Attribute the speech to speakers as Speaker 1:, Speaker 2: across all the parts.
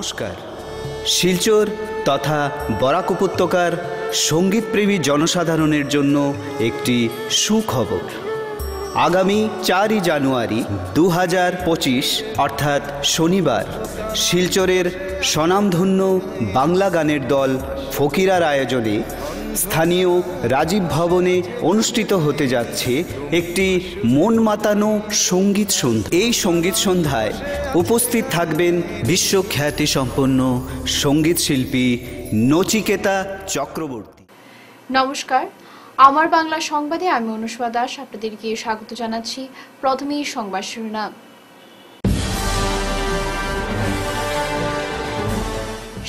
Speaker 1: নমস্কার। শিলচর তথা বরাক উপত্যকার সঙ্গীতপ্রেমী জনসাধারণের জন্য একটি সুখবর। আগামী 4 জানুয়ারি 2025 অর্থাৎ শনিবার শিলচরের স্বনামধন্য বাংলা গানের দল ফকিরার আয়োজনে স্থানীয় রাজীব ভবনে অনুষ্ঠিত হতে যাচ্ছে একটি মন মাতানো সঙ্গীত সন্ধ্যা। এই সঙ্গীত সন্ধ্যায় উপস্থিত থাকবেন বিশ্বখ্যাতি সম্পন্ন সঙ্গীত শিল্পী নচিকেতা চক্রবর্তী।
Speaker 2: নমস্কার, আমার বাংলা সংবাদে আমি অনুষ্কা দাস আপনাদেরকে স্বাগত জানাচ্ছি। প্রথমেই সংবাদ শিরোনাম।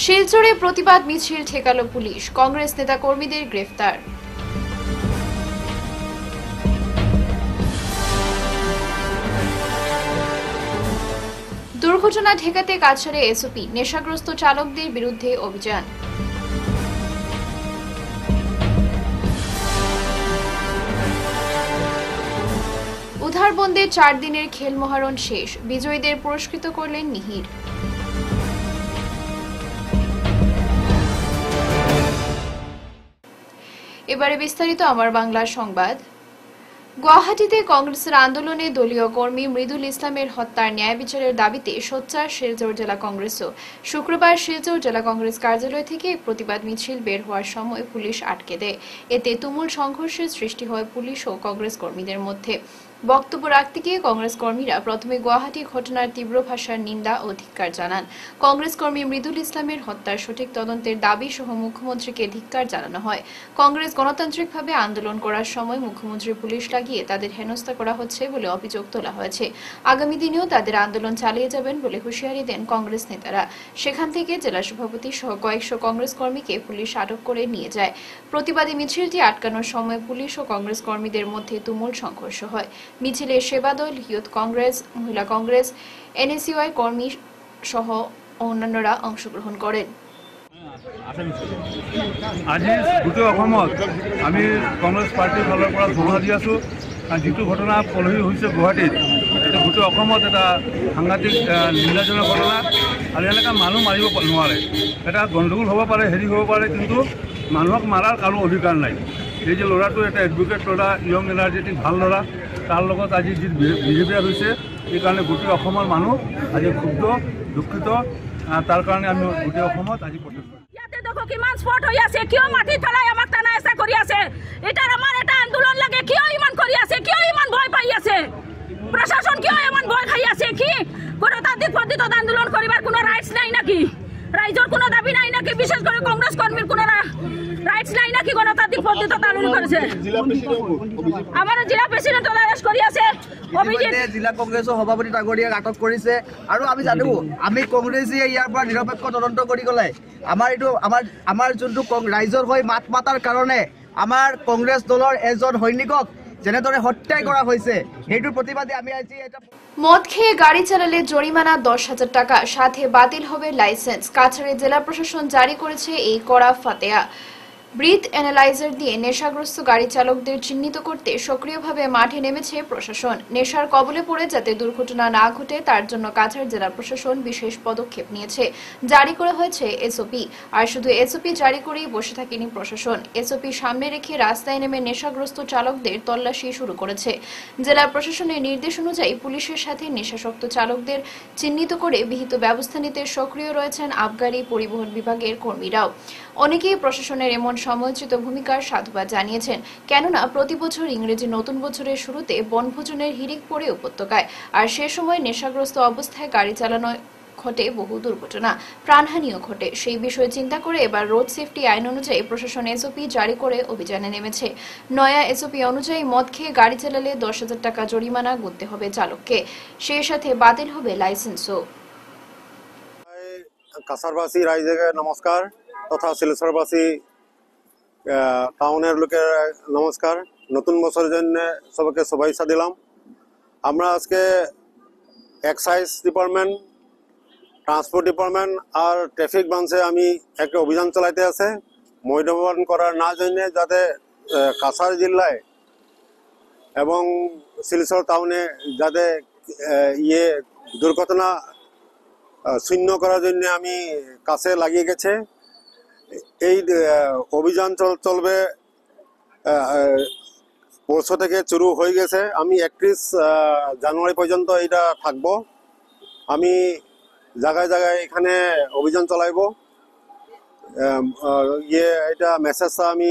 Speaker 2: শিলচরে প্রতিবাদ মিছিল ঠেকালো পুলিশ, কংগ্রেস নেতা কর্মীদের গ্রেফতার। দুর্ঘটনা ঠেকাতে কাছাড়ে এসওপি, নেশাগ্রস্ত চালকদের বিরুদ্ধে অভিযান। উধারবন্দে 4 দিনের খেল মহারণ শেষ, বিজয়ীদের পুরস্কৃত করলেন মিহির। এবারে বিস্তারিত আমার বাংলা সংবাদ। গুয়াহাটিতে কংগ্রেসের আন্দোলনে দলীয় কর্মী মৃদুল ইসলামের হত্যার ন্যায় বিচারের দাবিতে সোচ্চার শিলচর জেলা কংগ্রেসও শুক্রবার শিলচর জেলা কংগ্রেস কার্যালয় থেকে প্রতিবাদ মিছিল বের হওয়ার সময় পুলিশ আটকে দেয়। এতে তুমুল সংঘর্ষের সৃষ্টি হয় পুলিশ ও কংগ্রেস কর্মীদের মধ্যে। বক্তব্য রাখতে গিয়ে কংগ্রেস কর্মীরা প্রথমে গুয়াহাটি ঘটনার তীব্র ভাষার নিন্দা ও ধিক্কার জানান। কংগ্রেস কর্মী মৃদুল ইসলামের হত্যার সঠিক তদন্তের দাবি সহ মুখ্যমন্ত্রীকে ধিক্কার জানানো হয়। কংগ্রেস গণতান্ত্রিকভাবে আন্দোলন করার সময় মুখ্যমন্ত্রী পুলিশ লাগিয়ে তাদের হেনস্থা করা হচ্ছে বলে অভিযোগ তোলা হয়েছে। আগামী দিনেও তাদের আন্দোলন চালিয়ে যাবেন বলে হুঁশিয়ারি দেন কংগ্রেস নেতারা। সেখান থেকে জেলা সভাপতি সহ কয়েকশো কংগ্রেস কর্মীকে পুলিশ আটক করে নিয়ে যায়। প্রতিবাদী মিছিলটি আটকানোর সময় পুলিশ ও কংগ্রেস কর্মীদের মধ্যে তুমুল সংঘর্ষ হয়। মিছিলে সেবাদল, ইয়ুথ কংগ্রেস, মহিলা কংগ্রেস, এনএসইউআই কর্মী সহ অন্যান্যরা অংশগ্রহণ করেন।
Speaker 3: আজি গোটেই অসমত আমি কংগ্ৰেছ পাৰ্টীৰ ফালৰ পৰা ঘোষণা দি আছোঁ, যিটো ঘটনা পলহি হৈছে গুৱাহাটীত, এইটো গোটেই অসমত এটা সাংঘাতিক নিন্দাজনক ঘটনা। আৰু এনেকৈ মানুহ মাৰিব নোৱাৰে। এটা গণ্ডগোল হ'ব পাৰে, হেৰি হ'ব পাৰে, কিন্তু মানুহক মাৰাৰ কাৰো অধিকাৰ নাই। এই যে ল'ৰাটো এটা এডভোকেট ল'ৰা, য়ং এনাৰ্জেটিক ভাল ল'ৰা, তাৰ লগত আজি যি বিহেভিয়াৰ হৈছে, সেইকাৰণে গোটেই অসমৰ মানুহ আজি ক্ষুব্ধ, দুঃখিত। তাৰ কাৰণে আমি গোটেই অসমত আজি প্ৰটেষ্ট কৰিছোঁ।
Speaker 4: ইয়াতে দেখো কিমান স্পট হৈ আছে, কিয় মাটি পেলাই আমাক টানা হেঁচা কৰি আছে। এটাৰ আমাৰ এটা আন্দোলন লাগে, কিয় ইমান কৰি আছে, কিয় ইমান ভয় পাই আছে, প্ৰশাসন কিয় ইমান ভয় খাই আছে? কি গণতান্ত্ৰিক পদ্ধতিত আন্দোলন কৰিবাৰ কোনো ৰাইটছ নাই নাকি? ৰাইজৰ কোনো দাবী নাই নাকি? বিশেষ কৰি কংগ্ৰেছ কৰ্মীৰ কোনো রাইটস নাই নাকি গণতান্ত্রিক পদ্ধতিতে আন্দোলন করেছে? আমার জেলা প্রেসিডেন্ট অ্যারেস্ট কৰি আছে,
Speaker 5: জিলা কংগ্ৰেছৰ সভাপতি ডাঙৰীয়াক আটক কৰিছে। আৰু আমি জানো আমি কংগ্ৰেছীয়ে ইয়াৰ পৰা নিৰপেক্ষ তদন্ত কৰি গ'লে আমাৰ যোনটো ৰাইজৰ হৈ মাত মাতাৰ কাৰণে আমাৰ কংগ্ৰেছ দলৰ এজন সৈনিকক যেনেদৰে হত্যাই কৰা হৈছে, সেইটোৰ প্ৰতিবাদে আমি আজি এটা
Speaker 2: মদ খেয়ে গাড়ি চালালে জরিমানা 10,000 টাকা, সাথে বাতিল হবে লাইসেন্স। কাছাড়ে জেলা প্রশাসন জারি করেছে এই কড়া ফাতেয়া। ব্রিথ অ্যানালাইজার দিয়ে নেশাগ্রস্ত গাড়ি চালকদের চিহ্নিত করতে সক্রিয়ভাবে মাঠে নেমেছে প্রশাসন। নেশার কবলে পড়ে যাতে দুর্ঘটনা না ঘটে তার জন্য কাছাড় জেলা প্রশাসন বিশেষ পদক্ষেপ নিয়েছে। জারি করা হয়েছে এসওপি। আর শুধু এসওপি জারি করেই বসে থাকেনি প্রশাসন। এসওপি সামনে রেখে রাস্তায় নেমে নেশাগ্রস্ত চালকদের তল্লাশি শুরু করেছে। জেলা প্রশাসনের নির্দেশ অনুযায়ী পুলিশের সাথে নেশাসক্ত চালকদের চিহ্নিত করে বিহিত ব্যবস্থা নিতে সক্রিয় রয়েছেন আবগারি পরিবহন বিভাগের কর্মীরাও। অনেকেই প্রশাসনের এমন সময়োচিত ভূমিকার সাধুবাদ জানিয়েছেন, কেননা প্রতি বছর ইংরেজি নতুন বছরের শুরুতে বনভোজনের হিড়িক পড়ে উপত্যকায়। আর সে সময় নেশাগ্রস্ত অবস্থায় গাড়ি চালানো ঘটে বহু দুর্ঘটনা, প্রাণহানিও ঘটে। সেই বিষয়ে চিন্তা করে এবার রোড সেফটি আইন অনুযায়ী প্রশাসন এসওপি জারি করে অভিযানে নেমেছে। নয়া এসওপি অনুযায়ী মদ খেয়ে গাড়ি চালালে 10,000 টাকা জরিমানা গুনতে হবে চালককে, সেই সাথে বাতিল হবে লাইসেন্সও।
Speaker 6: কাছাড়বাসী রাইজকে নমস্কার, তথা শিলচরবাসী টাউনের লোকের নমস্কার। নতুন বছরের জন্য সবাইকে শুভেচ্ছা দিলাম। আমরা আজকে এক্সাইজ ডিপার্টমেন্ট, ট্রান্সপোর্ট ডিপার্টমেন্ট আর ট্রাফিক ব্রাঞ্চে আমি একটা অভিযান চালাইতে আছে মদ্যপান করার না জন্য, যাতে কাছাড় জেলায় এবং শিলচর টাউনে যাতে দুর্ঘটনা শূন্য করার জন্য আমি কাছে লাগিয়ে গেছে। এই অভিযান চলবে পরশু থেকে শুরু হয়ে গেছে। আমি 31 জানুয়ারি পর্যন্ত এটা থাকবো। আমি জায়গায় জায়গায় এখানে অভিযান চালাইবো। এটা মেসেজটা আমি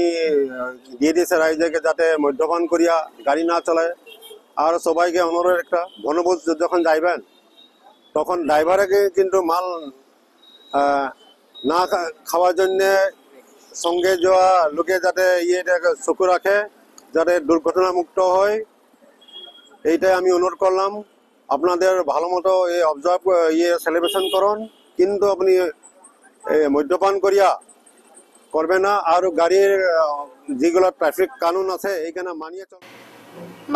Speaker 6: দিয়ে দিয়েছে রাইজকে, যাতে মদ্যপান করিয়া গাড়ি না চালায়। আর সবাইকে অনুরোধ একটা, বনভোজ যখন যাইবেন তখন ড্রাইভারকে কিন্তু মাল না খাওয়ার জন্যে সঙ্গে যাওয়া লোকে যাতে চকু রাখে, যাতে দুর্ঘটনা মুক্ত হয়, এইটাই আমি অনুরোধ করলাম। আপনাদের ভালো মতো অবজার্ভ সেলিব্রেশন করুন, কিন্তু আপনি মদ্যপান করিয়া করবে না। আর গাড়ির যেগুলো ট্রাফিক কানুন আছে এইখানে মানিয়ে চল।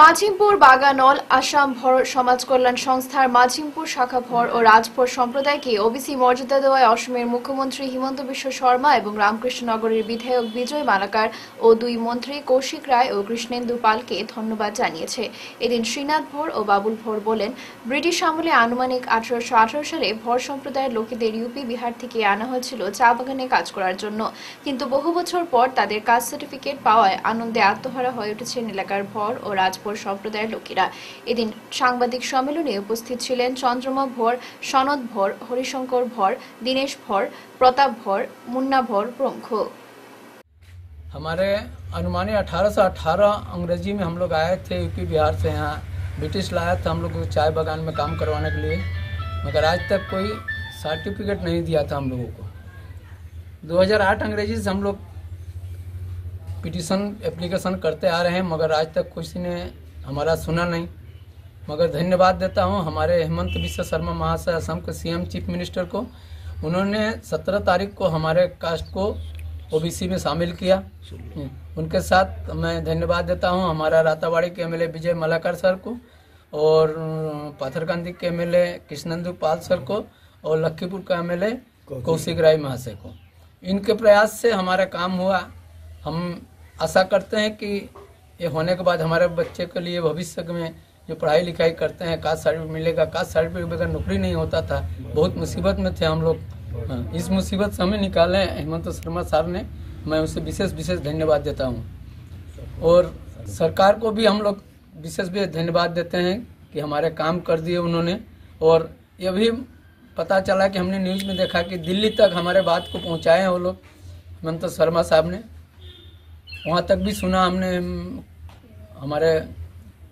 Speaker 2: মাঝিমপুর বাগানল আসাম ভর সমাজ কল্যাণ সংস্থার মাঝিমপুর শাখা ভর ও রাজভর সম্প্রদায়কে ওবিসি মর্যাদা দেওয়ায় অসমের মুখ্যমন্ত্রী হিমন্ত বিশ্ব শর্মা এবং রামকৃষ্ণনগরের বিধায়ক বিজয় মালাকার ও দুই মন্ত্রী কৌশিক রায় ও কৃষ্ণেন্দু পালকে ধন্যবাদ জানিয়েছে। এদিন শ্রীনাথ ভর ও বাবুল ভর বলেন, ব্রিটিশ আমলে আনুমানিক 1818 সালে ভর সম্প্রদায়ের লোকেদের ইউপি বিহার থেকে আনা হয়েছিল চা বাগানে কাজ করার জন্য, কিন্তু বহু বছর পর তাদের কাস্ট সার্টিফিকেট পাওয়ায় আনন্দে আত্মহারা হয়ে উঠেছেন এলাকার ভর ও রাজভর সম্প্রদায়ের লোকেরা। এদিন সাংবাদিক সম্মেলনে উপস্থিত ছিলেন চন্দ্রমা ভর, সনদ ভর, হরিশঙ্কর ভর, दिनेश भर, प्रताप भर, मुन्ना भर प्रमुख।
Speaker 7: हमारे अनुमानी 1818 अंग्रेजी में हम लोग आए थे यूपी बिहार से। यहाँ ब्रिटिश लाया था हम लोग को चाय बागान में काम करवाने के लिए, मगर आज तक कोई सर्टिफिकेट नहीं दिया था हम लोगों को। 2008 अंग्रेजी से हम लोग पिटीशन एप्लीकेशन करते आ रहे हैं, मगर आज तक किसी ने हमारा सुना नहीं। मगर धन्यवाद देता हूं हमारे हेमंत बिस्वा शर्मा महाशय, असम के सीएम चीफ मिनिस्टर को। उन्होंने 17 तारीख को हमारे कास्ट को ओबीसी में शामिल किया। उनके साथ मैं धन्यवाद देता हूं हमारा रातावाड़ी के एमएलए विजय मलाकर सर को, और पाथरकांदी के एमएलए कृष्णेंदु पाल सर को, और लखीपुर का एमएलए कौशिक राय महाशय को। इनके प्रयास से हमारा काम हुआ। हम आशा करते हैं कि ये होने के बाद हमारे बच्चे के लिए भविष्य में जो पढ़ाई लिखाई करते हैं कास्ट सर्टिफिकेट मिलेगा। कास्ट सर्टिफिकेट बगैर नौकरी नहीं होता था, बहुत मुसीबत में थे हम लोग। इस मुसीबत से हमें निकाले हेमंत शर्मा साहब ने, मैं उसे विशेष धन्यवाद देता हूँ। और सरकार को भी हम लोग विशेष धन्यवाद देते हैं कि हमारे काम कर दिए उन्होंने। और ये भी पता चला कि हमने न्यूज़ में देखा कि दिल्ली तक हमारे बात को पहुँचाए हैं वो लोग, हेमंत शर्मा साहब ने। वहाँ तक भी सुना हमने, हमारे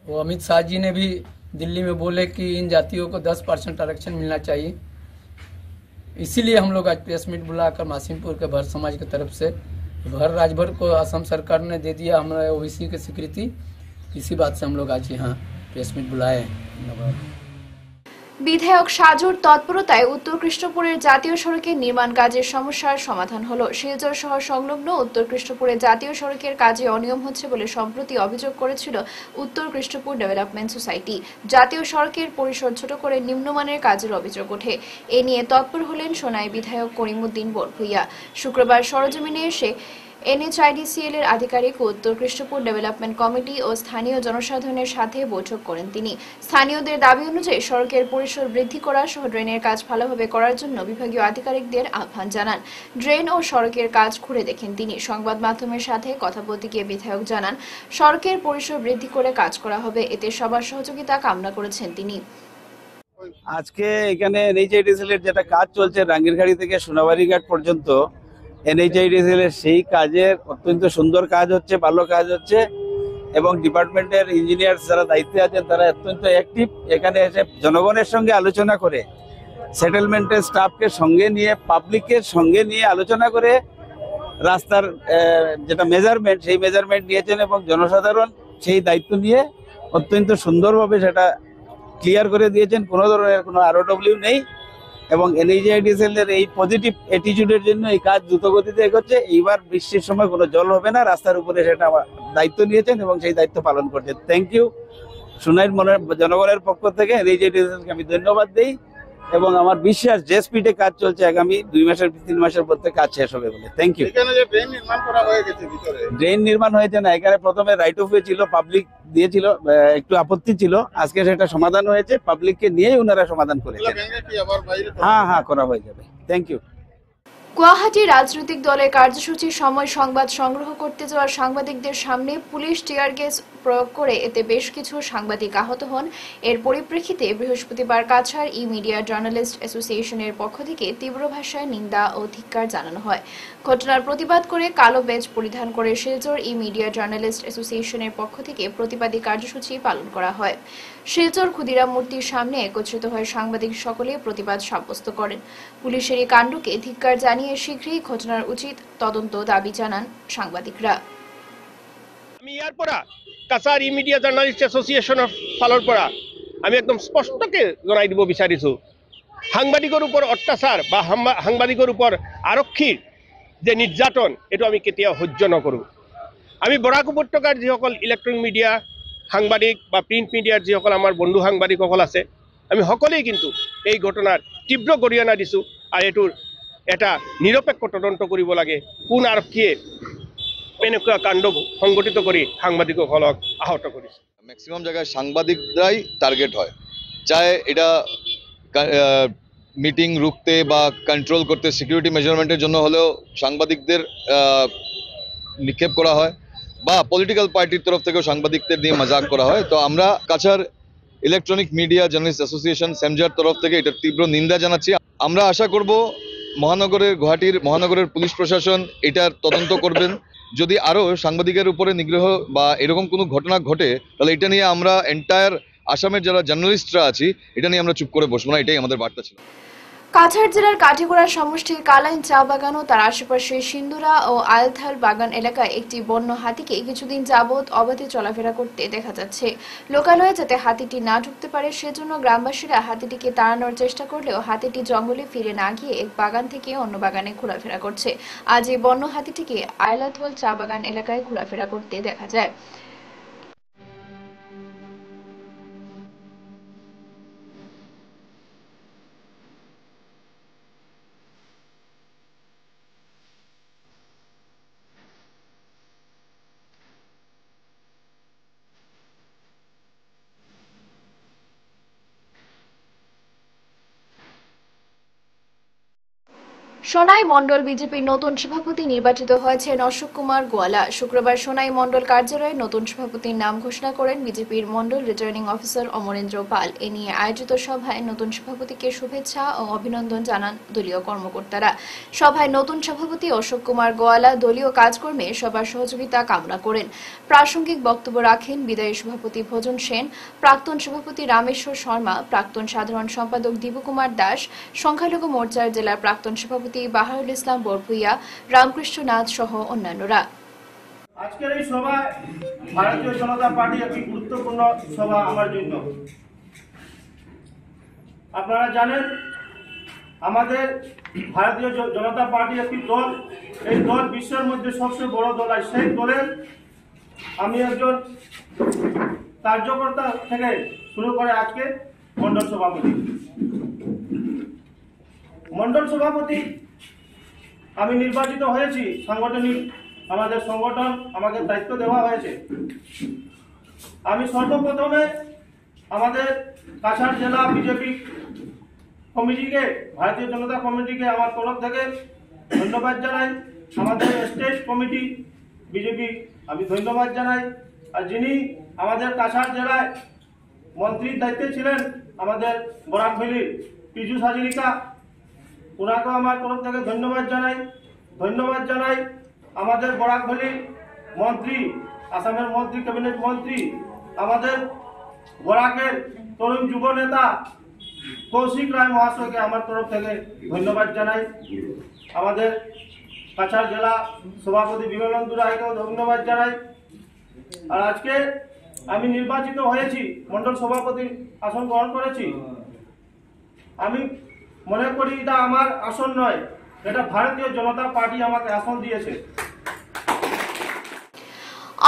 Speaker 7: वो अमित शाह जी ने भी दिल्ली में बोले कि इन जातियों को 10% आरक्षण मिलना चाहिए। इसीलिए हम लोग आज प्रेस मीट बुलाकर मासीमपुर के भर समाज की तरफ से भर राजभर को असम सरकार ने दे दिया हमारे ओबीसी की स्वीकृति। इसी बात से हम लोग आज यहाँ प्रेस मीट बुलाए।
Speaker 2: বিধায়ক সাজুর তৎপরতায় উত্তর কৃষ্ণপুরের জাতীয় সড়কের নির্মাণ কাজের সমস্যার সমাধান হলো। শিলচর শহর সংলগ্ন উত্তর কৃষ্ণপুরের জাতীয় সড়কের কাজে অনিয়ম হচ্ছে বলে সম্প্রতি অভিযোগ করেছিল উত্তর কৃষ্ণপুর ডেভেলপমেন্ট সোসাইটি। জাতীয় সড়কের পরিসর ছোট করে নিম্নমানের কাজের অভিযোগ ওঠে। এ নিয়ে তৎপর হলেন সোনাই বিধায়ক করিমউদ্দিন বরভূইয়া। শুক্রবার সরজমিনে এসে এনএইচআইডিসিএল এর আধিকারিক উত্তর কৃষ্ণপুর ডেভেলপমেন্ট কমিটি ও স্থানীয় জনসাধারণের সাথে বৈঠক করেন তিনি। স্থানীয়দের দাবি অনুযায়ী সড়কের পরিসর বৃদ্ধি করা সহ ড্রেনের কাজ ভালোভাবে করার জন্য বিভাগীয় আধিকারিকদের আহ্বান জানান। ড্রেন ও সড়কের কাজ ঘুরে দেখেন তিনি। সংবাদ মাধ্যমের সাথে কথা বলতে গিয়ে বিধায়ক জানান, সড়কের পরিসর বৃদ্ধি করে কাজ করা হবে, এতে সবার সহযোগিতা কামনা করেছেন তিনি।
Speaker 8: আজকে এখানে এনএইচআইডিসিএল এর যেটা কাজ চলছে রাঙ্গিরখাড়ি থেকে সোনাবাড়ি ঘাট পর্যন্ত, এনএইচআইডিসিএল এর সেই কাজের অত্যন্ত সুন্দর কাজ হচ্ছে, ভালো কাজ হচ্ছে, এবং ডিপার্টমেন্টের ইঞ্জিনিয়ার যারা দায়িত্বে আছেন তারা অত্যন্ত অ্যাক্টিভ। এখানে এসে জনগণের সঙ্গে আলোচনা করে, সেটেলমেন্টের স্টাফকে সঙ্গে নিয়ে, পাবলিকের সঙ্গে নিয়ে আলোচনা করে রাস্তার যেটা মেজারমেন্ট সেই মেজারমেন্ট নিয়েছেন, এবং জনসাধারণ সেই দায়িত্ব নিয়ে অত্যন্ত সুন্দরভাবে সেটা ক্লিয়ার করে দিয়েছেন। কোনো ধরনের কোনো আরওডব্লিউ নেই, এবং এনএইচআইডিসিএল এর এই পজিটিভ অ্যাটিটিউডের জন্য এই কাজ দ্রুত গতিতে এগোচ্ছে। এইবার বৃষ্টির সময় কোনো জল হবে না, রাস্তার উপরে সেটা দায়িত্ব নিয়েছেন এবং সেই দায়িত্ব পালন করছেন। Thank you. সোনাইর জনগণের পক্ষ থেকে এনএইচআইডিসিএল কে আমি ধন্যবাদ দিই, এবং আমার বিশ্বাস যে স্পিডে কাজ চলছে আগামী 2 মাসের 3 মাসের মধ্যে কাজ শেষ হবে বলে। Thank you.
Speaker 9: এখানে যে ড্রেন নির্মাণ করা হয়ে গেছে ভিতরে,
Speaker 8: ড্রেন নির্মাণ হয়েছে না, এখানে প্রথমে রাইট অফ ওয়ে ছিল, পাবলিক দিয়েছিল, একটু আপত্তি ছিল, আজকে সেটা সমাধান হয়েছে, পাবলিককে নিয়েই ওনারা সমাধান করেছেন।
Speaker 9: ভেঙে কি আবার বাইরে
Speaker 8: হ্যাঁ করা হয়ে যাবে। Thank you.
Speaker 2: গুয়াহাটি রাজনৈতিক দলের কার্যসূচির সময় সংবাদ সংগ্রহ করতে যাওয়া সাংবাদিকদের সামনে পুলিশ টিয়ার গ্যাস প্রয়োগ করে এতে বেশ কিছু সাংবাদিক আহত হন। এর পরিপ্রেক্ষিতে বৃহস্পতিবার কাছাড় ই মিডিয়া জার্নালিস্ট অ্যাসোসিয়েশনের পক্ষ থেকে তীব্র ভাষায় নিন্দা ও ধিক্কার জানানো হয়। ঘটনার প্রতিবাদ করে কালো ব্যাজ পরিধান করে শিলচর ই মিডিয়া জার্নালিস্ট অ্যাসোসিয়েশনের পক্ষ থেকে প্রতিবাদী কার্যসূচি পালন করা হয়। শিলচর ক্ষুদিরাম মূর্তির সামনে একত্রিত হয়ে সাংবাদিক সকলে প্রতিবাদ সাব্যস্ত করেন। পুলিশের এই কাণ্ডকে ধিক্কার জানিয়ে শীঘ্রই ঘটনার উচিত তদন্ত দাবি জানান সাংবাদিকরা।
Speaker 10: আমি ইয়াৰ পৰা কাছাৰ ই মিডিয়া জাৰ্নালিষ্ট এছ'চিয়েশ্যনৰ ফালৰ পৰা আমি একদম স্পষ্টকৈ জনাই দিব বিচাৰিছোঁ, সাংবাদিকৰ ওপৰত অত্যাচাৰ বা সাংবাদিকৰ ওপৰত আৰক্ষীৰ যে নিৰ্যাতন এইটো আমি কেতিয়াও সহ্য নকৰোঁ। আমি বৰাক উপত্যকাৰ যিসকল ইলেক্ট্ৰনিক মিডিয়া সাংবাদিক বা প্ৰিণ্ট মিডিয়াৰ যিসকল আমাৰ বন্ধু সাংবাদিকসকল আছে, আমি সকলোৱেই কিন্তু এই ঘটনাৰ তীব্ৰ গৰিহণা দিছোঁ আৰু এইটোৰ এটা নিৰপেক্ষ তদন্ত কৰিব লাগে। কোন আৰক্ষীয়ে এনেকুৱা কাণ্ড সংগঠিত কৰি সাংবাদিকসকলক আহত কৰিছে।
Speaker 11: ম্যাক্সিমাম জায়গায় সাংবাদিকরাই টার্গেট হয়, চাहे এটা মিটিং রুখতে বা কন্ট্রোল করতে সিকিউরিটি মেজারমেন্টের জন্য হলেও সাংবাদিকদের নিক্ষেপ করা হয় বা পলিটিক্যাল পার্টির তরফ থেকেও সাংবাদিকদের দিয়ে মজাক করা হয়। তো আমরা Cachar electronic media journalist association সেমজার তরফ থেকে এটার তীব্র নিন্দা জানাচ্ছি। আমরা আশা করব গুয়াহাটির মহানগরের পুলিশ প্রশাসন এটার তদন্ত করবেন। যদি আরও সাংবাদিকের উপরে নিগ্রহ বা এরকম কোনো ঘটনা ঘটে তাহলে এটা নিয়ে আমরা এন্টায়ার আসামের যারা জার্নালিস্টরা আছি এটা নিয়ে আমরা চুপ করে বসবো না, এটাই আমাদের বার্তা ছিল।
Speaker 2: কাছাড় জেলার কাঠিগোড়া সমষ্টির কালাইন চা বাগান ও তার আশেপাশে সিন্দুরা ও আলথাল বাগান এলাকায় একটি বন্য হাতিকে কিছুদিন যাবৎ অবাধে চলাফেরা করতে দেখা যাচ্ছে। লোকালয়ে যাতে হাতিটি না ঢুকতে পারে সেজন্য গ্রামবাসীরা হাতিটিকে তাড়ানোর চেষ্টা করলেও হাতিটি জঙ্গলে ফিরে না গিয়ে এক বাগান থেকে অন্য বাগানে ঘোরাফেরা করছে। আজ এই বন্য হাতিটিকে আইলাথল চা বাগান এলাকায় ঘোরাফেরা করতে দেখা যায়। সোনাই মণ্ডল বিজেপির নতুন সভাপতি নির্বাচিত হয়েছেন অশোক কুমার গোয়ালা। শুক্রবার সোনাই মণ্ডল কার্যালয়ে নতুন সভাপতির নাম ঘোষণা করেন বিজেপির মণ্ডল রিটার্নিং অফিসার অমরেন্দ্র পাল। এ নিয়ে আয়োজিত সভায় নতুন সভাপতিকে শুভেচ্ছা ও অভিনন্দন জানান দলীয় কর্মকর্তারা। সভায় নতুন সভাপতি অশোক কুমার গোয়ালা দলীয় কাজকর্মে সবার সহযোগিতা কামনা করেন। প্রাসঙ্গিক বক্তব্য রাখেন বিদায়ী সভাপতি ভোজন সেন, প্রাক্তন সভাপতি রামেশ্বর শর্মা, প্রাক্তন সাধারণ সম্পাদক দীপকুমার দাস, সংখ্যালঘু মোর্চার জেলার প্রাক্তন সভাপতি বাহারুল ইসলাম বরপুইয়া, রামকৃষ্ণ নাথ সহ অন্যান্যরা।
Speaker 12: আজকের এই সভায় ভারতীয় জনতা পার্টি একটি গুরুত্বপূর্ণ সভা আমার জন্য। আপনারা জানেন আমাদের ভারতীয় জনতা পার্টি একটি দল, এই দল বিশ্বের মধ্যে সবচেয়ে বড় দল। আর সেই দলের আমি একজন কার্যকর্তা থেকে শুরু করে আজকে মণ্ডল সভাপতি। মণ্ডল সভাপতি আমি নির্বাচিত হয়েছি, সাংগঠনিক আমাদের সংগঠন আমাকে দায়িত্ব দেওয়া হয়েছে। আমি সর্বপ্রথমে আমাদের কাছাড় জেলা বিজেপি কমিটিকে, ভারতীয় জনতা কমিটিকে আমার তরফ থেকে ধন্যবাদ জানাই। আমাদের স্টেট কমিটি বিজেপি আমি ধন্যবাদ জানাই। আর যিনি আমাদের কাছাড় জেলায় মন্ত্রীর দায়িত্বে ছিলেন আমাদের বরাক ভ্যালির পীযূষ হাজরিকা, ওনাকেও আমার তরফ থেকে ধন্যবাদ জানাই। ধন্যবাদ জানাই আমাদের বরাক ভ্যালির মন্ত্রী, আসামের মন্ত্রী, ক্যাবিনেট মন্ত্রী, আমাদের বরাকের তরুণ যুব নেতা কৌশিক রায় মহাশয়কে আমার তরফ থেকে ধন্যবাদ জানাই। আমাদের কাছাড় জেলা সভাপতি বিমলেন্দু রায়কেও ধন্যবাদ জানাই। আর আজকে আমি নির্বাচিত হয়েছি, মণ্ডল সভাপতি আসন গ্রহণ করেছি। আমি মনে করি এটা আমার আসন নয়, এটা ভারতীয় জনতা পার্টি আমাকে আসন দিয়েছে।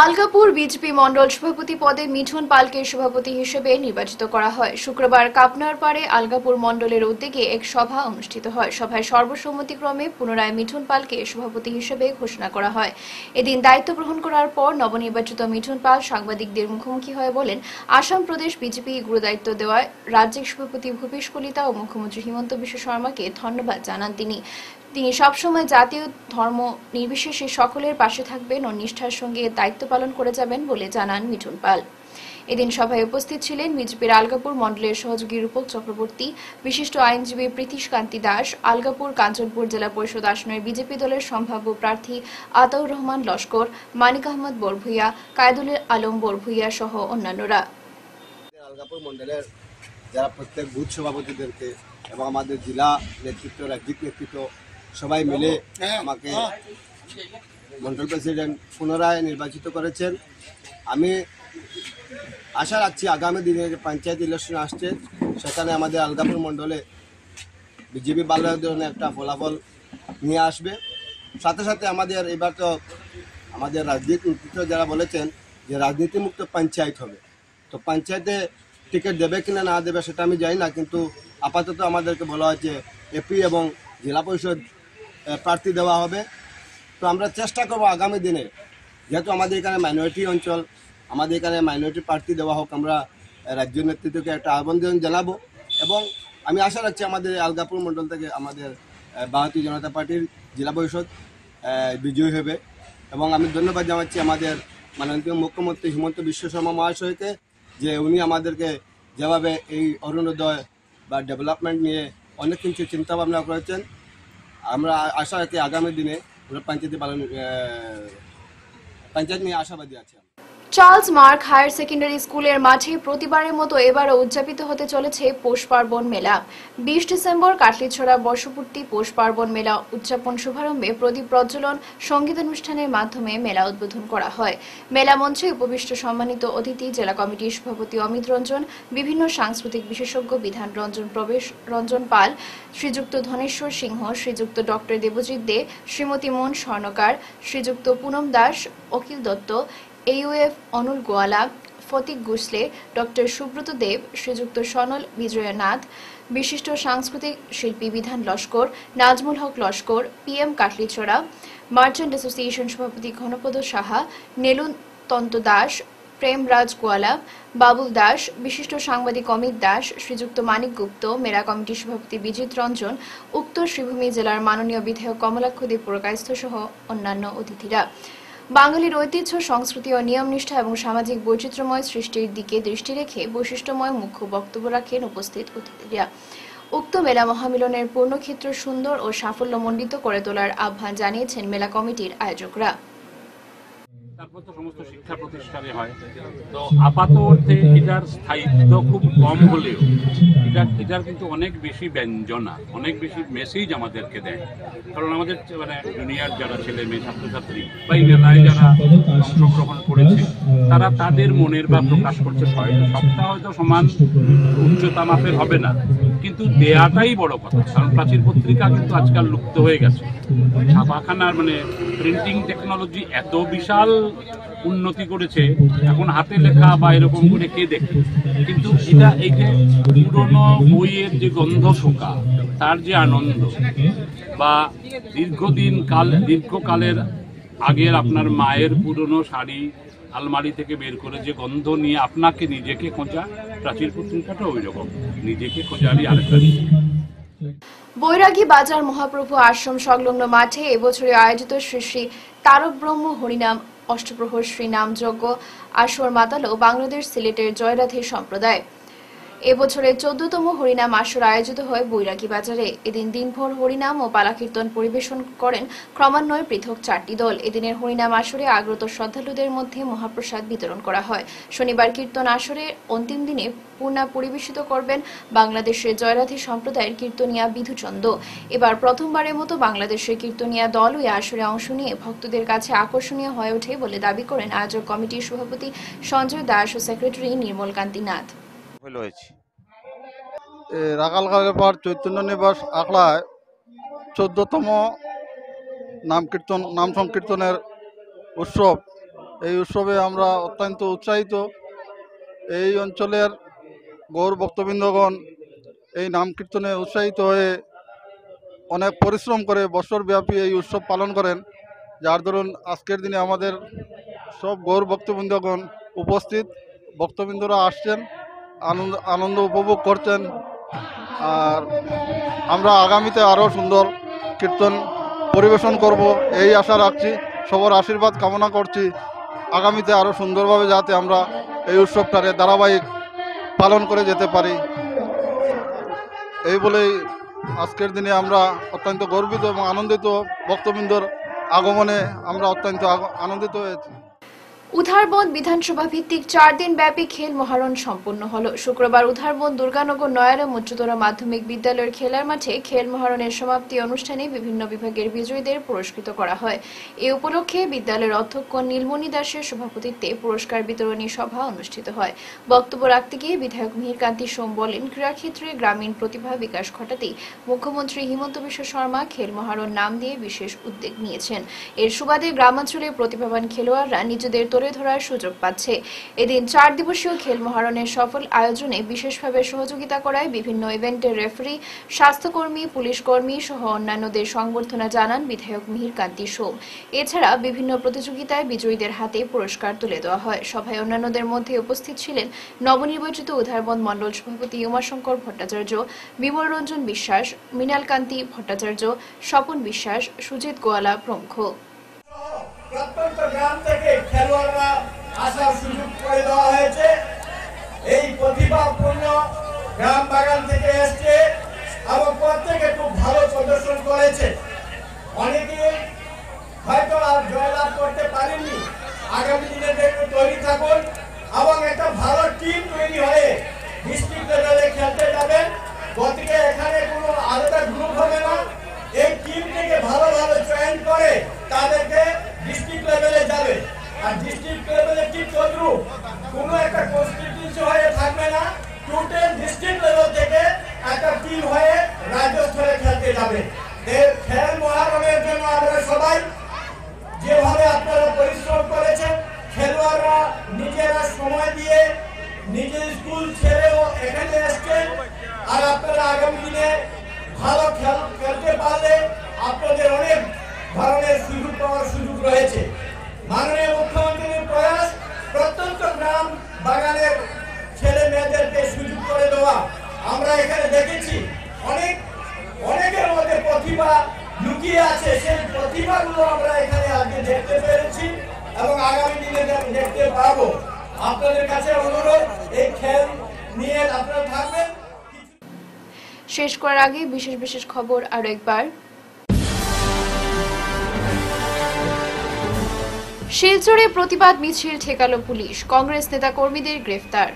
Speaker 2: আলগাপুর বিজেপি মণ্ডল সভাপতি পদে মিঠুন পালকে সভাপতি হিসেবে নির্বাচিত করা হয়। শুক্রবার কাপনার পাড়ে আলগাপুর মণ্ডলের উদ্যোগে এক সভা অনুষ্ঠিত হয়। সভায় সর্বসম্মতিক্রমে পুনরায় মিঠুন পালকে সভাপতি হিসেবে ঘোষণা করা হয়। এদিন দায়িত্ব গ্রহণ করার পর নবনির্বাচিত মিঠুন পাল সাংবাদিকদের মুখোমুখি হয়ে বলেন, আসাম প্রদেশ বিজেপি গুরুদায়িত্ব দেওয়ায় রাজ্যিক সভাপতি ভূপেশ কলিতা ও মুখ্যমন্ত্রী হিমন্ত বিশ্ব শর্মাকে ধন্যবাদ জানান তিনি সবসময় জাতীয় ধর্ম নির্বিশেষে সকলের পাশে থাকবেন ও নিষ্ঠার সঙ্গে দায়িত্ব পালন করে যাবেন বলে জানান মিঠুন পাল। এদিন সভায় উপস্থিত ছিলেন বিজেপির আলগাপুর মণ্ডলের সহযোগী রূপক চক্রবর্তী, বিশিষ্ট আইনজীবী প্রীতিশ কান্তি দাস, আলগাপুর কাঞ্চনপুর জেলা পরিষদ আসনের বিজেপি দলের সম্ভাব্য প্রার্থী আতাউর রহমান লস্কর, মানিক আহমদ বরভুইয়া, কায়দুল আলম বরভুইয়া সহ অন্যান্যরা।
Speaker 13: আলগাপুর মণ্ডলের যারা প্রত্যেক বুথ সভাপতিদেরকে এবং আমাদের জেলা নেতৃত্ব, রাজ্যিক নেতৃত্ব সবাই মিলে আমাকে মণ্ডল প্রেসিডেন্ট পুনরায় নির্বাচিত করেছেন। আমি আশা রাখছি আগামী দিনে যে পঞ্চায়েত ইলেকশন আসছে সেখানে আমাদের আলগাপুর মণ্ডলে বিজেপি ভালো ধরনের একটা ফলাফল নিয়ে আসবে। সাথে সাথে আমাদের এবার তো আমাদের রাজনীতি নেতৃত্ব যারা বলেছেন যে রাজনীতিমুক্ত পঞ্চায়েত হবে, তো পঞ্চায়েতে টিকিট দেবে কিনা না দেবে সেটা আমি জানি না, কিন্তু আপাতত আমাদেরকে বলা হয়েছে এপি এবং জেলা পরিষদ প্রার্থী দেওয়া হবে। তো আমরা চেষ্টা করবো আগামী দিনে, যেহেতু আমাদের এখানে মাইনরিটি অঞ্চল, আমাদের এখানে মাইনরিটি প্রার্থী দেওয়া হোক, আমরা রাজ্য নেতৃত্বকে একটা আবেদন জানাবো এবং আমি আশা রাখছি আমাদের আলগাপুর মণ্ডল থেকে আমাদের ভারতীয় জনতা পার্টির জেলা পরিষদ বিজয়ী হবে। এবং আমি ধন্যবাদ জানাচ্ছি আমাদের মাননীয় মুখ্যমন্ত্রী হিমন্ত বিশ্ব শর্মা মহাশয়কে, যে উনি আমাদেরকে যেভাবে এই অরুণোদয় বা ডেভেলপমেন্ট নিয়ে অনেক কিছু চিন্তাভাবনা করেছেন। আমরা আশা রাখি আগামী দিনে পঞ্চায়েত নিয়ে আশাবাদী আছে।
Speaker 2: চার্লস মার্ক হায়ার সেকেন্ডারি স্কুলের মাঠে প্রতিবারের মতো এবারও উদযাপিত হতে চলেছে পৌষ পার্বণ মেলা। 20 ডিসেম্বর কাটলিছড়া বর্ষপূর্তি পৌষ পার্বণ মেলা উদযাপন শুভারম্ভে প্রদীপ প্রজ্বলন, সঙ্গীতানুষ্ঠানের মাধ্যমে মেলা উদ্বোধন করা হয়। মেলা মঞ্চে উপবিষ্ট সম্মানিত অতিথি জেলা কমিটির সভাপতি অমিত রঞ্জন, বিভিন্ন সাংস্কৃতিক বিশেষজ্ঞ বিধান রঞ্জন প্রবেশ রঞ্জন পাল, শ্রীযুক্ত ধনেশ্বর সিংহ, শ্রীযুক্ত ডক্টর দেবজিৎ দে, শ্রীমতী মন স্বর্ণকার, শ্রীযুক্ত পুনম দাস, অখিল দত্ত, AUF অনুল গোয়ালা, ফতিক গুসলে, ডক্টর সুব্রত দেব, শ্রীযুক্ত সনল বিজয়নাথ, বিশিষ্ট সাংস্কৃতিক শিল্পী Bidhan Laskar, Nazmul Haque Laskar, PM Katlichhara merchant association সভাপতি ঘনপদ সাহা, নেলুন তন্ত দাস, প্রেমরাজ গোয়ালা, বাবুল দাস, বিশিষ্ট সাংবাদিক অমিত দাস, শ্রীযুক্ত মানিক গুপ্ত, মেলা কমিটির সভাপতি বিজিত রঞ্জন, উত্তর শ্রীভূমি জেলার মাননীয় বিধায়ক কমলাক্ষ দেব পুরকায়স্থ সহ অন্যান্য অতিথিরা। বাঙালির ঐতিহ্য, সংস্কৃতি ও নিয়মনিষ্ঠা এবং সামাজিক বৈচিত্র্যময় সৃষ্টির দিকে দৃষ্টি রেখে বৈশিষ্ট্যময় মুখ্য বক্তব্য রাখেন উপস্থিত অতিথিরা। উক্ত মেলা মহামিলনের পূর্ণক্ষেত্র সুন্দর ও সাফল্যমণ্ডিত করে তোলার আহ্বান জানিয়েছেন মেলা কমিটির আয়োজকরা।
Speaker 14: তারপর তো সমস্ত শিক্ষা প্রতিষ্ঠানে হয়, তো আপাত অর্থে এটার স্থায়িত্ব খুব কম হলেও এটার কিন্তু অনেক বেশি ব্যঞ্জনা, অনেক বেশি মেসেজ আমাদেরকে দেয়। কারণ আমাদের মানে দুনিয়ার যারা ছেলে মেয়ে ছাত্রছাত্রী বা এই মেলায় যারা অংশগ্রহণ করেছে তারা তাদের মনের বা প্রকাশ করছে। সবটা হয়তো সমান উচ্চতা মাপের হবে না, কিন্তু দেয়াটাই বড় কথা। কারণ প্রাচীর পত্রিকা কিন্তু আজকাল লুপ্ত হয়ে গেছে। ছাপাখানার মানে প্রিন্টিং টেকনোলজি এত বিশাল উন্নতি করেছে, এখন হাতে লেখা বা এরকম করে কে দেখে। কিন্তু এটা এই যে পুরনো বইয়ের যে গন্ধ শোকা, তার যে আনন্দ, বা দীর্ঘকালের আগের আপনার মায়ের পুরনো শাড়ি আলমারি থেকে বের করে যে গন্ধ নিয়ে আপনাকে নিজেকে খোঁজা, প্রাচীর পত্রিকাটা ওই রকম নিজেকে খোঁজারই আরেকটা।
Speaker 2: বৈরাগী বাজার মহাপ্রভু আশ্রম সংলগ্ন মাঠে এবছরে আয়োজিত শ্রী শ্রী তারক ব্রহ্ম হরিনাম অষ্টপ্রহর শ্রী নামযজ্ঞ আসর মাতালো বাংলাদেশ সিলেটের জয়রাধে সম্প্রদায়। এবছরের 14তম হরিনাম আসর আয়োজিত হয় বৈরাগী বাজারে। এদিন দিনভর হরিনাম ও পালাকীর্তন পরিবেশন করেন ক্রমান্বয়ে পৃথক 4টি দল। এদিনের হরিনাম আসরে আগত শ্রদ্ধালুদের মধ্যে মহাপ্রসাদ বিতরণ করা হয়। শনিবার কীর্তন আসরে অন্তিম দিনে পূর্ণা পরিবেশিত করবেন বাংলাদেশের জয়রাধী সম্প্রদায়ের কীর্তনিয়া বিধুচন্দ। এবার প্রথমবারের মতো বাংলাদেশের কীর্তনিয়া দল ওই আসরে অংশ নিয়ে ভক্তদের কাছে আকর্ষণীয় হয়ে ওঠে বলে দাবি করেন আয়োজক কমিটির সভাপতি সঞ্জয় দাস ও সেক্রেটারি নির্মল কান্তি নাথ।
Speaker 15: রাখালগাঁওয়ের পর চৈতন্য নিবাস আখড়ায় 14তম নাম সংকীর্তনের উৎসব এই উৎসবে আমরা অত্যন্ত উৎসাহিত। এই অঞ্চলের গৌর ভক্তবৃন্দগণ এই নাম কীর্তনে উৎসাহিত হয়ে অনেক পরিশ্রম করে বছরব্যাপী এই উৎসব পালন করেন, যার দরুন আজকের দিনে আমাদের সব গৌর ভক্তবৃন্দগণ উপস্থিত, ভক্তবৃন্দরা আসছেন, আনন্দ উপভোগ করছেন। আর আমরা আগামীতে আরও সুন্দর কীর্তন পরিবেশন করব এই আশা রাখছি, সবার আশীর্বাদ কামনা করছি। আগামীতে আরও সুন্দরভাবে যাতে আমরা এই উৎসবটারে ধারাবাহিক পালন করে যেতে পারি, এই বলেই আজকের দিনে আমরা অত্যন্ত গর্বিত এবং আনন্দিত। ভক্তবৃন্দর আগমনে আমরা অত্যন্ত আনন্দিত হয়েছি।
Speaker 2: উধারবন্দ বিধানসভা ভিত্তিক 4 দিন ব্যাপী খেল মহারণ সম্পন্ন হলো। শুক্রবার উধারবন্দ দুর্গানগর নয়ারাম উচ্চতর মাধ্যমিক বিদ্যালয়ের খেলার মাঠে খেল মহারণের সমাপ্তি অনুষ্ঠানে বিভিন্ন বিভাগের বিজয়ীদের পুরস্কৃত করা হয়। এ উপলক্ষে বিদ্যালয়ের অধ্যক্ষ নীলমণি দাসের সভাপতিত্বে পুরস্কার বিতরণী সভা অনুষ্ঠিত হয়। বক্তব্য রাখতে গিয়ে বিধায়ক মিহিরকান্তি সোম বলেন, ক্রীড়াক্ষেত্রে গ্রামীণ প্রতিভা বিকাশ ঘটাতেই মুখ্যমন্ত্রী হিমন্ত বিশ্ব শর্মা খেল মহারণ নাম দিয়ে বিশেষ উদ্যোগ নিয়েছেন। এর সুবাদে গ্রামাঞ্চলে প্রতিভাবান খেলোয়াড়রা নিজেদের ধরার সুযোগ পাচ্ছে। এদিন 4 দিবসীয় খেল মহারণের সফল আয়োজনে বিশেষভাবে সহযোগিতা করায় বিভিন্ন ইভেন্টের রেফারি, স্বাস্থ্যকর্মী, পুলিশ কর্মী সহ অন্যান্যদের সংবর্ধনা জানান বিধায়ক মিহিরকান্তি সোম। এছাড়া বিভিন্ন প্রতিযোগিতায় বিজয়ীদের হাতে পুরস্কার তুলে দেওয়া হয়। সভায় অন্যান্যদের মধ্যে উপস্থিত ছিলেন নবনির্বাচিত উধারবন্দ মণ্ডল সভাপতি উমাশঙ্কর ভট্টাচার্য, বিমল রঞ্জন বিশ্বাস, মৃণালকান্তি ভট্টাচার্য, স্বপন বিশ্বাস, সুজিত গোয়ালা প্রমুখ।
Speaker 16: প্রত্যন্ত গ্রাম থেকে খেলোয়াড়রা আসার সুযোগ করে দেওয়া হয়েছে। এই প্রতিভাপূর্ণ গ্রাম বাগান থেকে এসছে এবং প্রত্যেকে খুব ভালো প্রদর্শন করেছে। অনেকে হয়তো আর জয়লাভ করতে পারেননি, আগামী দিনের জন্য তৈরি থাকুন এবং একটা ভালো টিম তৈরি হয়ে ডিস্ট্রিক্ট লেভেলে খেলতে যাবেন। গতিকে এখানে কোনো আলাদা গ্রুপ হবে না, এই টিম থেকে ভালো ভালো চয়ন করে তাদেরকে ডিস্ট্রিক্ট লেভেলে যাবে। আর ডিস্ট্রিক্ট লেভেলে টিম চন্দ্রু কোনো একটা কনস্টিটিউন্সি হয়ে থাকবে না, টোটাল ডিস্ট্রিক্ট লেভেল থেকে একটা টিম হয়ে রাজ্য স্তরে খেলতে যাবে। খেল মহারণের জন্য আমরা সবাই যেভাবে আপনারা পরিশ্রম করেছেন, খেলোয়াড়রা নিজেরা সময় দিয়ে নিজের স্কুল ছেড়েও এখানে এসছেন। আর আপনারা আগামী দিনে ভালো খেলতে পারলে আপনাদের অনেক ধরনের সুযোগ পাওয়ার সুযোগ রয়েছে। মাননীয় মুখ্যমন্ত্রীর প্রয়াস প্রত্যন্ত গ্রাম বাগানের ছেলে মেয়েদেরকে সুযোগ করে দেওয়া। আমরা এখানে দেখেছি অনেকের মধ্যে প্রতিভা লুকিয়ে আছে, সেই প্রতিভাগুলো আমরা এখানে আজকে দেখতে পেরেছি এবং আগামী দিনে দেখতে পাবো। আপনাদের কাছে অনুরোধ, এই খেল নিয়ে আপনারা থাকবেন।
Speaker 2: শেষ করার আগে বিশেষ বিশেষ খবর আরো একবার। শিলচরে প্রতিবাদ মিছিল ঠেকালো পুলিশ, কংগ্রেস নেতা কর্মীদের গ্রেফতার।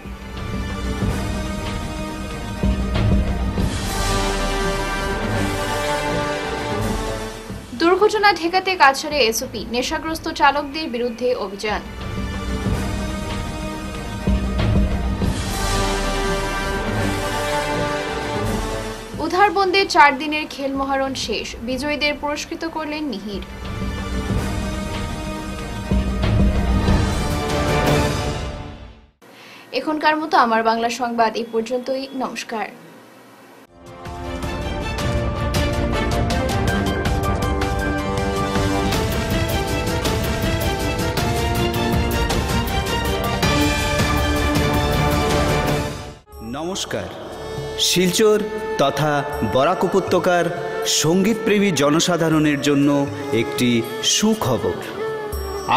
Speaker 2: দুর্ঘটনা ঠেকাতে কাছাড়ে এসওপি, নেশাগ্রস্ত চালকদের বিরুদ্ধে অভিযান। উধারবন্দে 4 দিনের খেল মহারণ শেষ, বিজয়ীদের পুরস্কৃত করলেন মিহির। এখনকার মতো আমার বাংলা সংবাদ এই পর্যন্তই। নমস্কার।
Speaker 1: নমস্কার। শিলচর তথা বরাক উপত্যকার সঙ্গীতপ্রেমী জনসাধারণের জন্য একটি সুখবর।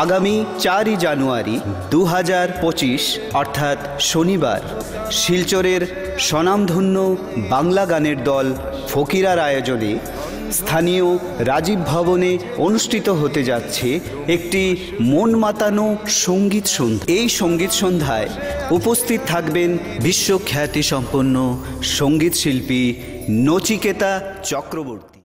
Speaker 1: আগামী 4 জানুয়ারি 2025 অর্থাৎ শনিবার শিলচরের স্বনামধন্য বাংলা গানের দল ফকিরার আয়োজনে স্থানীয় রাজীব ভবনে অনুষ্ঠিত হতে যাচ্ছে একটি মন মাতানো সঙ্গীত সন্ধ্যা। এই সঙ্গীত সন্ধ্যায় উপস্থিত থাকবেন বিশ্বখ্যাতিসম্পন্ন সঙ্গীত শিল্পী নচিকেতা চক্রবর্তী।